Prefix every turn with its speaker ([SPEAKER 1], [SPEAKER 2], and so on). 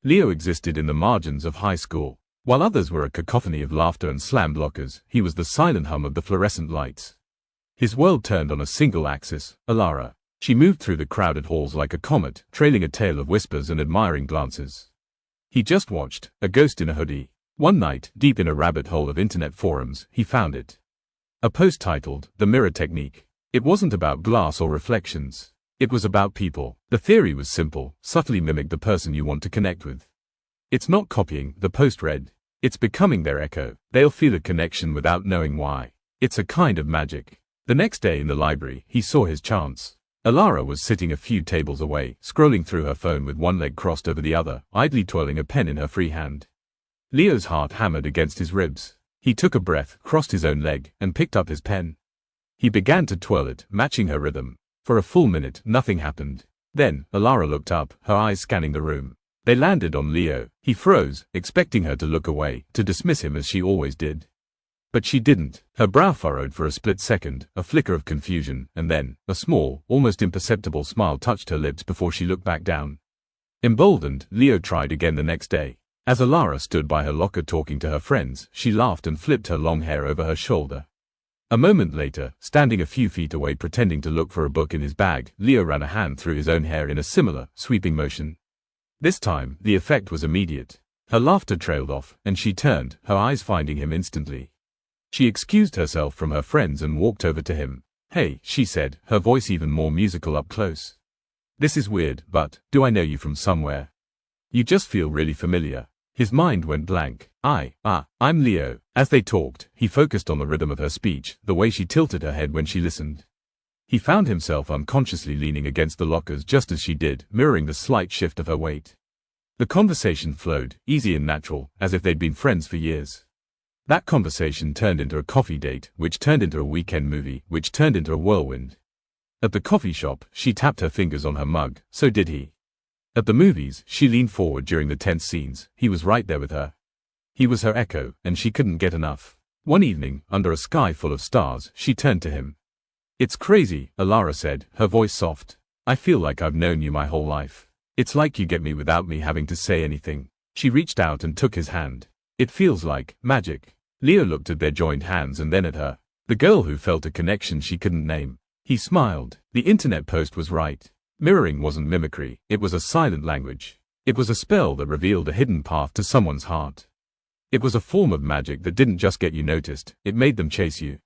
[SPEAKER 1] Leo existed in the margins of high school. While others were a cacophony of laughter and slammed lockers, he was the silent hum of the fluorescent lights. His world turned on a single axis, Alara. She moved through the crowded halls like a comet, trailing a tail of whispers and admiring glances. He just watched, a ghost in a hoodie. One night, deep in a rabbit hole of internet forums, he found it. A post titled, "The Mirror Technique." It wasn't about glass or reflections. It was about people. The theory was simple: subtly mimic the person you want to connect with. It's not copying, the post read. It's becoming their echo. They'll feel a connection without knowing why. It's a kind of magic. The next day in the library, he saw his chance. Alara was sitting a few tables away, scrolling through her phone with one leg crossed over the other, idly twirling a pen in her free hand. Leo's heart hammered against his ribs. He took a breath, crossed his own leg, and picked up his pen. He began to twirl it, matching her rhythm. For a full minute, nothing happened. Then, Alara looked up, her eyes scanning the room. They landed on Leo. He froze, expecting her to look away, to dismiss him as she always did. But she didn't. Her brow furrowed for a split second, a flicker of confusion, and then, a small, almost imperceptible smile touched her lips before she looked back down. Emboldened, Leo tried again the next day. As Alara stood by her locker talking to her friends, she laughed and flipped her long hair over her shoulder. A moment later, standing a few feet away pretending to look for a book in his bag, Leo ran a hand through his own hair in a similar, sweeping motion. This time, the effect was immediate. Her laughter trailed off, and she turned, her eyes finding him instantly. She excused herself from her friends and walked over to him. "Hey," she said, her voice even more musical up close. "This is weird, but, do I know you from somewhere? You just feel really familiar." His mind went blank. I'm Leo." As they talked, he focused on the rhythm of her speech, the way she tilted her head when she listened. He found himself unconsciously leaning against the lockers just as she did, mirroring the slight shift of her weight. The conversation flowed, easy and natural, as if they'd been friends for years. That conversation turned into a coffee date, which turned into a weekend movie, which turned into a whirlwind. At the coffee shop, she tapped her fingers on her mug, so did he. At the movies, she leaned forward during the tense scenes, he was right there with her. He was her echo, and she couldn't get enough. One evening, under a sky full of stars, she turned to him. "It's crazy," Alara said, her voice soft. "I feel like I've known you my whole life. It's like you get me without me having to say anything." She reached out and took his hand. "It feels like magic." Leo looked at their joined hands and then at her. The girl who felt a connection she couldn't name. He smiled. The internet post was right. Mirroring wasn't mimicry, it was a silent language. It was a spell that revealed a hidden path to someone's heart. It was a form of magic that didn't just get you noticed, it made them chase you.